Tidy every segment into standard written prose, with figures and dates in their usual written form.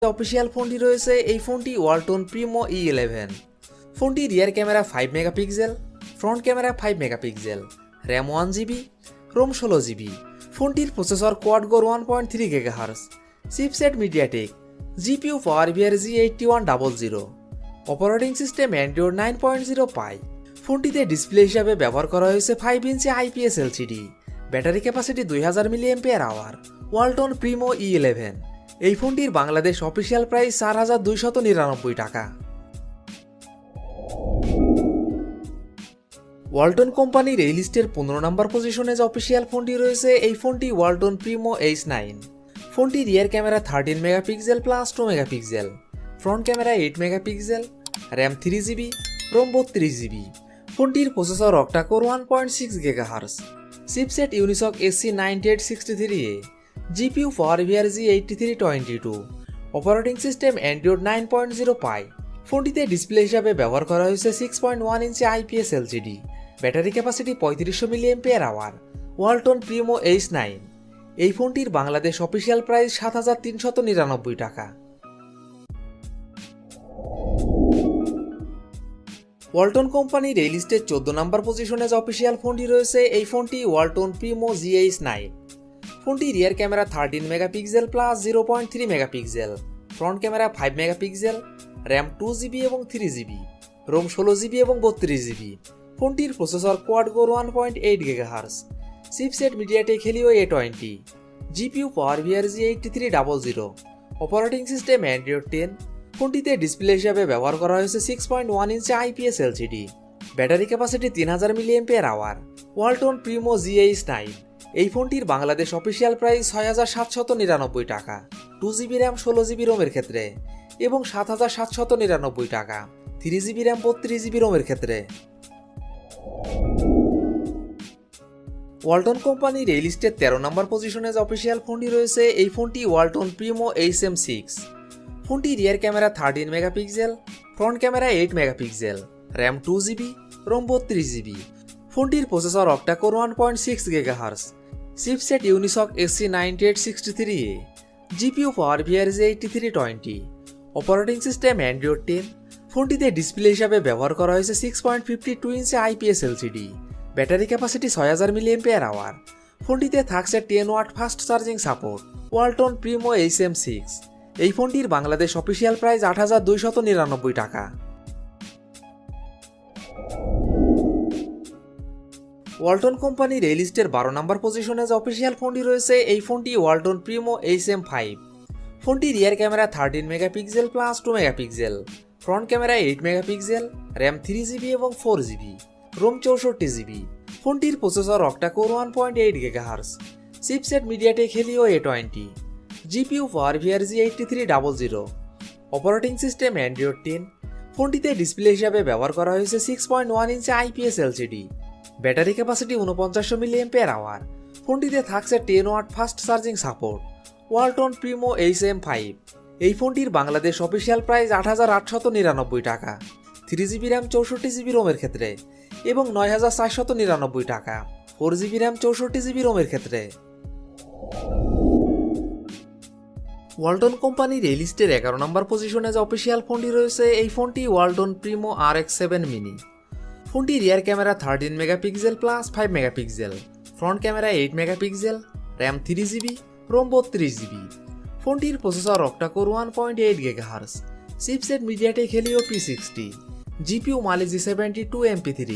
Official ফোনটি রয়েছে এই ফোনটি ওয়ালটন প্রিমো E11। ফোনটি rear camera 5 megapixel, front camera 5 megapixel, RAM 1GB, ROM 16GB। ফোনটির processor quad core 1.3 GHz, chipset MediaTek, GPU power G8100, operating system Android 9.0 Pie. ফোনটিতে display হিসাবে ব্যবহার করা হয়েছে 5 inch IPS LCD, battery capacity 2000 mAh। Walton Primo E11 এই ফোনটির Bangladesh official price 4299 টাকা। ওয়ালটন কোম্পানির এই লিস্টের 15 নম্বর পজিশনে যে অফিসিয়াল ফোনটি রয়েছে এই ফোনটি ওয়ালটন প্রিমো H9। ফোনটি rear camera 13 megapixel plus 2 megapixel, front camera 8 megapixel, RAM 3GB, ROM 32GB। ফোনটির processor octa core 1.6 GHz, chipset Unisoc SC9863A, GPU power G8322, operating system Android 9.0 Pie. ফোনটিতে ডিসপ্লে হিসাবে ব্যবহার করা হয়েছে 6.1 inch IPS LCD, battery capacity 3500 mAh। Walton Primo H9 এই ফোনটির Bangladesh official price 7399 টাকা। ওয়ালটন কোম্পানির এই লিস্টের 14 নম্বর পজিশনে যে অফিসিয়াল ফোনটি রয়েছে এই ফোনটি ওয়ালটন প্রিমো GH9। ফোনটি rear camera 13 megapixel plus 0.3 megapixel, front camera 5 megapixel, RAM 2GB এবং 3GB, রোম 16GB এবং 32GB। ফোনটির processor quad core 1.8 GHz, chipset MediaTek Helio A20, GPU power G8300, operating system Android 10। ফোনটিতে ডিসপ্লে হিসাবে ব্যবহার করা হয়েছে 6.1 inch IPS LCD, battery capacity 3000 mAh। Walton Primo GH9 এই ফোনটির বাংলাদেশ অফিসিয়াল প্রাইস 6799 টাকা 2GB র্যাম 16GB রোমের ক্ষেত্রে এবং 7799 টাকা 3GB র্যাম 32GB রোমের ক্ষেত্রে। ওয়ালটন কোম্পানির এই লিস্টের 13 নম্বর পজিশনে যে অফিসিয়াল ফোনটি রয়েছে এই ফোনটি ওয়ালটন প্রিমো HM6। ফোনটি rear camera 13 megapixel, front camera 8 megapixel, RAM 2GB, ROM 32GB। ফোনটির processor octa core 1.6 GHz, chipset Unisoc SC9863A, GPU power G8320, operating system Android 10। ফোনটিতে ডিসপ্লে হিসাবে ব্যবহার করা হয়েছে 6.52 inch IPS LCD, battery capacity 6000 mAh। ফোনটিতে থাকছে 10 watt fast charging support. Walton Primo HM6 এই ফোনটির বাংলাদেশ অফিসিয়াল প্রাইস 8299 টাকা। ওয়ালটন কোম্পানির এই লিস্টের 12 নম্বর পজিশনে যে অফিসিয়াল ফোনটি রয়েছে এই ফোনটি ওয়ালটন প্রিমো HM5। ফোনটি rear camera 13 megapixel plus 2 megapixel, front camera 8 megapixel, RAM 3GB এবং 4GB, রোম 64GB। ফোনটির processor octa core 1.8 GHz, chipset MediaTek Helio A20, GPU power G8300, operating system Android 10। ফোনটিতে ডিসপ্লে হিসাবে ব্যবহার করা হয়েছে 6.1 inch IPS LCD, battery capacity 4900 mAh। ফোনটিতে থাকছে 10 watt fast charging support. Walton Primo HM5 এই ফোনটির বাংলাদেশ অফিসিয়াল প্রাইস 8899 টাকা 3GB র্যাম 64GB রোমের ক্ষেত্রে এবং 9499 টাকা 4GB র্যাম 64GB রোমের ক্ষেত্রে। ওয়ালটন কোম্পানির এই লিস্টের 11 নম্বর পজিশনে যে অফিসিয়াল ফোনটি রয়েছে এই ফোনটি ওয়ালটন প্রিমো RX7 মিনি। ফোনটি rear camera 13 megapixel plus 5 megapixel, front camera 8 megapixel, RAM 3GB, ROM 32GB। ফোনটির processor octa core 1.8 GHz, chipset MediaTek Helio P60, GPU Mali G72MP3,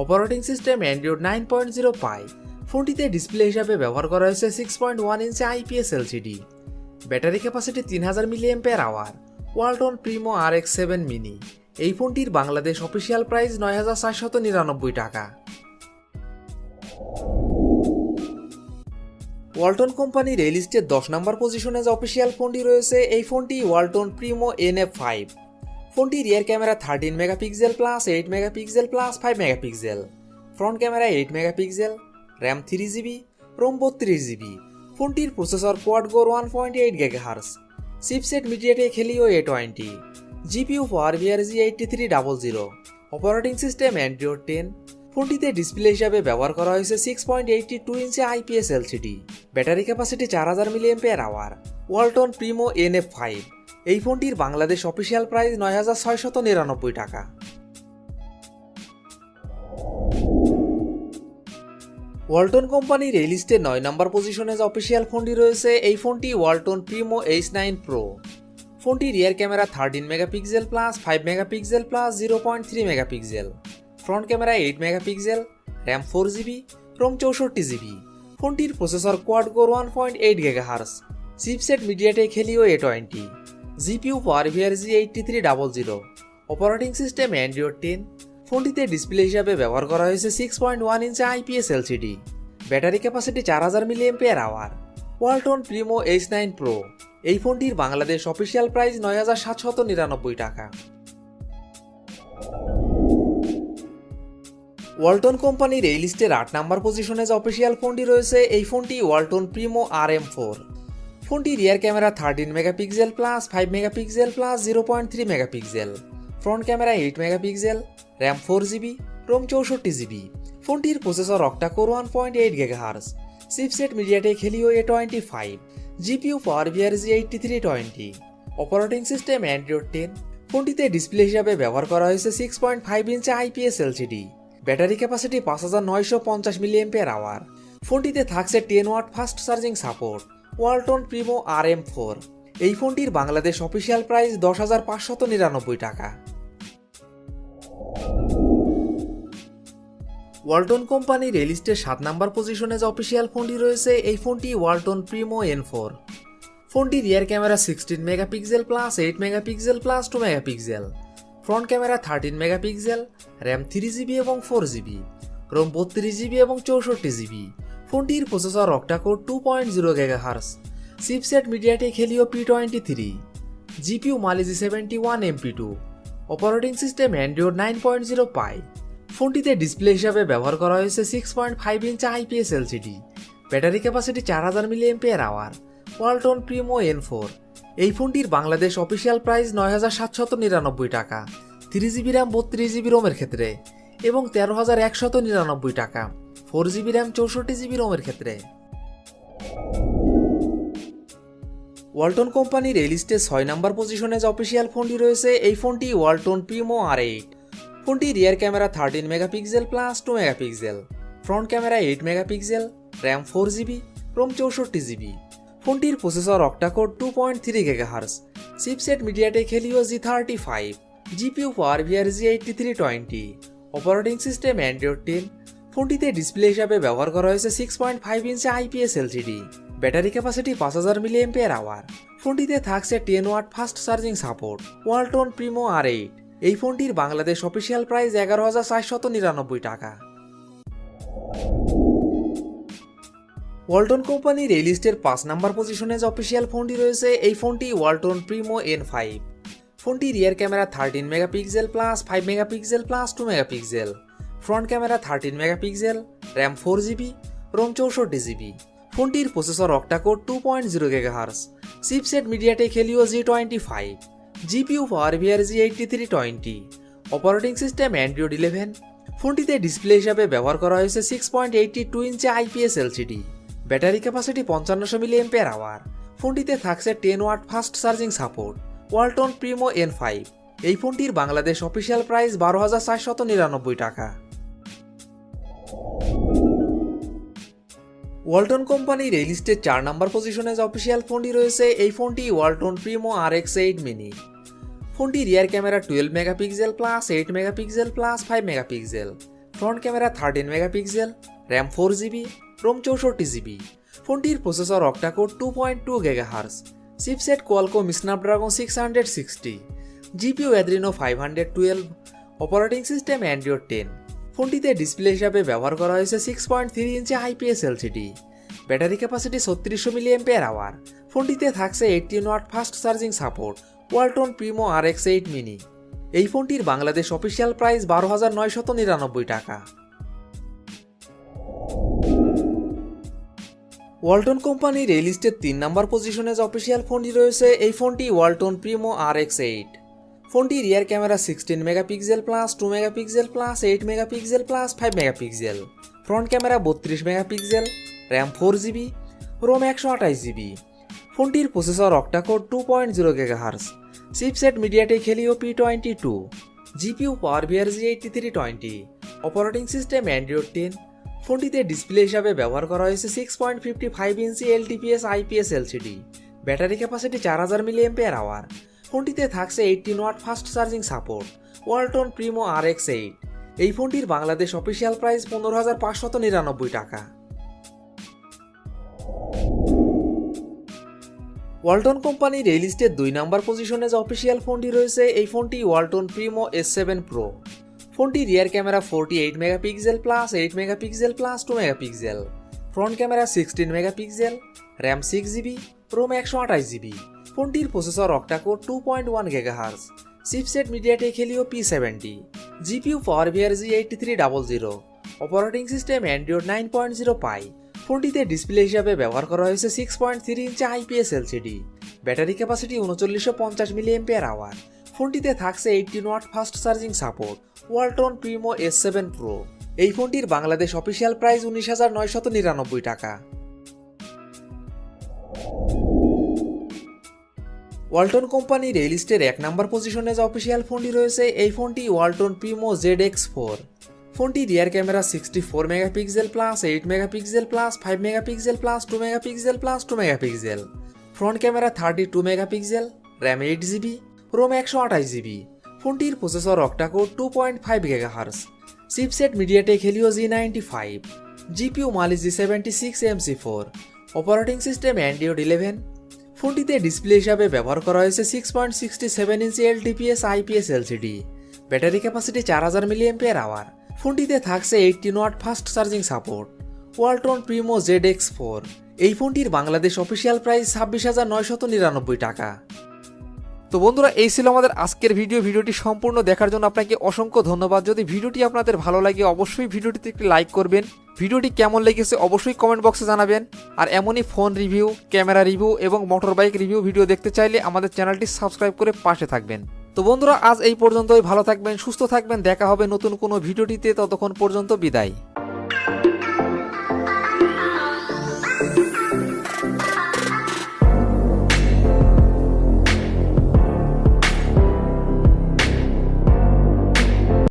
operating system Android 9.0 Pie. ফোনটিতে ডিসপ্লে হিসাবে ব্যবহার করা হয়েছে 6.1 inch IPS LCD, battery capacity 3000 mAh। Walton Primo RX7 mini এই ফোনটির Bangladesh official price 9499 টাকা। ওয়ালটন কোম্পানির এই লিস্টের 10 নম্বর পজিশনে যে অফিসিয়াল ফোনটি রয়েছে এই ফোনটি ওয়ালটন প্রিমো NF5। ফোনটি rear camera 13 megapixel plus 8 megapixel plus 5 megapixel, front camera 8 megapixel, RAM 3GB, ROM 32GB। ফোনটির processor quad core 1.8 GHz, chipset MediaTek Helio A20, GPU power G8300, operating system Android 10। ফোনটিতে ডিসপ্লে হিসাবে ব্যবহার করা হয়েছে 6.82 inch IPS LCD, battery capacity 4000 mAh। Walton Primo NF5 এই ফোনটির Bangladesh official price ৯,৬৯৯ টাকা। ওয়ালটন কোম্পানির এই লিস্টে ৯ নম্বর পজিশনে যে অফিসিয়াল ফোনটি রয়েছে এই ফোনটি ওয়ালটন প্রিমো H9 Pro। ফোনটি rear camera 13 megapixel plus 5 megapixel plus 0.3 megapixel, front camera 8 megapixel, RAM 4GB, ROM 64GB। ফোনটির processor quad core 1.8 GHz, chipset MediaTek Helio A20, GPU power G8300, operating system Android 10। ফোনটিতে display হিসাবে ব্যবহার করা হয়েছে 6.1 inch IPS LCD, battery capacity 4000 mAh। Walton Primo H9 Pro এই ফোনটির Bangladesh official price ৯,৭৯৯ টাকা। ওয়ালটন কোম্পানির এই লিস্টের ৮ নম্বর পজিশনে যে অফিসিয়াল ফোনটি রয়েছে এই ফোনটি ওয়ালটন প্রিমো RM4। ফোনটি rear camera 13 megapixel plus 5 megapixel plus 0.3 megapixel, front camera 8 megapixel, RAM 4GB, ROM 64GB। ফোনটির processor octa core 1.8 GHz, chipset MediaTek Helio A25, GPU power G8320, operating system Android 10। ফোনটিতে ডিসপ্লে হিসাবে ব্যবহার করা হয়েছে 6.5 inch IPS LCD, battery capacity 5950 mAh। ফোনটিতে থাকছে 10 watt fast charging support. Walton Primo RM4 এই ফোনটির বাংলাদেশ অফিসিয়াল প্রাইস 10,৫৯৯ টাকা। ওয়ালটন কোম্পানির এই লিস্টের 7 নম্বর পজিশনে যে অফিসিয়াল ফোনটি রয়েছে এই ফোনটি ওয়ালটন প্রিমো N4। ফোনটি rear camera 16 megapixel plus 8 megapixel plus 2 megapixel, front camera 13 megapixel, RAM 3GB এবং 4GB, রোম 32GB এবং 64GB। ফোনটির processor octa core 2.0 GHz, chipset MediaTek Helio P23, GPU Mali G71 MP2, operating system Android 9.0 Pie. ফোনটিতে display হিসাবে ব্যবহার করা হয়েছে 6.5 inch IPS LCD, battery capacity 4000 mAh। Walton Primo N4 এই ফোনটির বাংলাদেশ অফিসিয়াল প্রাইস ৯,৭৯৯ টাকা 3GB র্যাম 32GB রোমের ক্ষেত্রে এবং 13,১৯৯ টাকা 4GB র্যাম 64GB রোমের ক্ষেত্রে। ওয়ালটন কোম্পানির এই লিস্টে 6 নম্বর পজিশনে যে অফিসিয়াল ফোনটি রয়েছে এই ফোনটি ওয়ালটন প্রিমো R8। ফোনটি rear camera 13 megapixel plus 2 megapixel, front camera 8 megapixel, RAM 4GB, ROM 64GB। ফোনটির processor octa core 2.3 GHz, chipset MediaTek Helio G35, GPU power G8320, operating system Android 10। ফোনটিতে ডিসপ্লে হিসাবে ব্যবহার করা হয়েছে 6.5 inch IPS LCD, battery capacity 5000 mAh। ফোনটিতে থাকছে 10 watt fast charging support. Walton Primo R8 এই ফোনটির বাংলাদেশ অফিসিয়াল প্রাইস 11,৪৯৯ টাকা। ওয়ালটন কোম্পানির এই লিস্টের 5 নম্বর পজিশনে যে অফিসিয়াল ফোনটি রয়েছে এই ফোনটি ওয়ালটন প্রিমো N5। ফোনটি rear camera 13 megapixel plus 5 megapixel plus 2 megapixel, front camera 13 megapixel, RAM 4GB, ROM 64GB। ফোনটির processor octa core 2.0 GHz, chipset MediaTek Helio G25, GPU power G8320, operating system Android 11। ফোনটিতে ডিসপ্লে হিসাবে ব্যবহার করা হয়েছে 6.82 inch IPS LCD, battery capacity 5500 mAh। ফোনটিতে থাকছে 10 watt fast charging support. Walton Primo N5 এই ফোনটির বাংলাদেশ অফিসিয়াল প্রাইস 12,৪৯৯ টাকা। ওয়ালটন কোম্পানির এই লিস্টের 4 নম্বর পজিশনে যে অফিসিয়াল ফোনটি রয়েছে এই ফোনটি ওয়ালটন প্রিমো RX8 মিনি। ফোনটি rear camera 12 megapixel plus 8 megapixel plus 5 megapixel, front camera 13 megapixel, RAM 4GB, ROM 64GB। ফোনটির processor octa core 2.2 GHz, chipset Qualcomm Snapdragon 660, GPU Adreno 512, operating system Android 10। ফোনটিতে ডিসপ্লে হিসাবে ব্যবহার করা হয়েছে 6.3 inch IPS LCD, battery capacity 3600 mAh। ফোনটিতে থাকছে 18 watt fast charging support. Walton Primo RX8 mini এই ফোনটির বাংলাদেশ অফিসিয়াল প্রাইস 12,৯৯৯ টাকা। ওয়ালটন কোম্পানির এই লিস্টের 3 নম্বর পজিশনে যে অফিসিয়াল ফোনটি রয়েছে এই ফোনটি ওয়ালটন প্রিমো RX8। ফোনটি rear camera 16 megapixel plus 2 megapixel plus 8 megapixel plus 5 megapixel, front camera 32 megapixel, RAM 4GB, ROM 128GB। ফোনটির processor octa core 2.0 GHz, chipset MediaTek Helio P22, GPU power G8320, operating system Android 10। ফোনটিতে display হিসাবে ব্যবহার করা হয়েছে 6.55 inch LTPS IPS LCD, battery capacity 4000 mAh। ফোনটিতে থাকছে 18 watt fast charging support. Walton Primo RX8। এই ফোনটির বাংলাদেশ অফিসিয়াল প্রাইস 15,599 টাকা। ওয়ালটন কোম্পানির এই লিস্টের 2 নম্বর পজিশনে যে অফিসিয়াল ফোনটি রয়েছে এই ফোনটি ওয়ালটন প্রিমো S7 Pro। ফোনটি rear camera 48 megapixel plus 8 megapixel plus 2 megapixel, front camera 16 megapixel, RAM 6GB, ROM 128GB। ফোনটির processor octa core 2.1 GHz, chipset MediaTek Helio P70, GPU power G8300, operating system Android 9.0 Pie. ফোনটিতে display হিসাবে ব্যবহার করা হয়েছে 6.3 inch IPS LCD, battery capacity 3950 mAh। ফোনটিতে থাকছে 18 watt fast charging support. Walton Primo S7 Pro। এই ফোনটির বাংলাদেশ অফিসিয়াল প্রাইস 19,999 টাকা। ওয়ালটন কোম্পানির এই লিস্টের 1 নম্বর পজিশনে যে অফিসিয়াল ফোনটি রয়েছে এই ফোনটি ওয়ালটন প্রিমো ZX4। ফোনটি rear camera 64 megapixel plus 8 megapixel plus 5 megapixel plus 2 megapixel plus 2 megapixel, front camera 32 megapixel, RAM 8GB, ROM 128GB। ফোনটির processor octa core 2.5 GHz, chipset MediaTek Helio G95, GPU Mali G76 MC4, operating system Android 11। ফোনটিতে display হিসাবে ব্যবহার করা হয়েছে 6.67 inch LTPS IPS LCD, battery capacity 4000 mAh। ফোনটিতে থাকছে 18 watt fast charging support. Walton Primo ZX4। এই ফোনটির বাংলাদেশ অফিসিয়াল প্রাইস 26,999 টাকা। তো বন্ধুরা, এই ছিল আমাদের আজকের ভিডিওটি সম্পূর্ণ দেখার জন্য আপনাকে অসংখ্য ধন্যবাদ। যদি ভিডিওটি আপনাদের ভালো লাগে অবশ্যই ভিডিওটিতে একটি লাইক করবেন। ভিডিওটি কেমন লেগেছে অবশ্যই কমেন্ট বক্সে জানাবেন। আর এমনই ফোন রিভিউ, ক্যামেরা রিভিউ এবং মোটর বাইক রিভিউ ভিডিও দেখতে চাইলে আমাদের চ্যানেলটি সাবস্ক্রাইব করে পাশে থাকবেন। তো বন্ধুরা, আজ এই পর্যন্তই। ভালো থাকবেন, সুস্থ থাকবেন, দেখা হবে নতুন কোনো ভিডিওটিতে। ততক্ষণ পর্যন্ত বিদায়।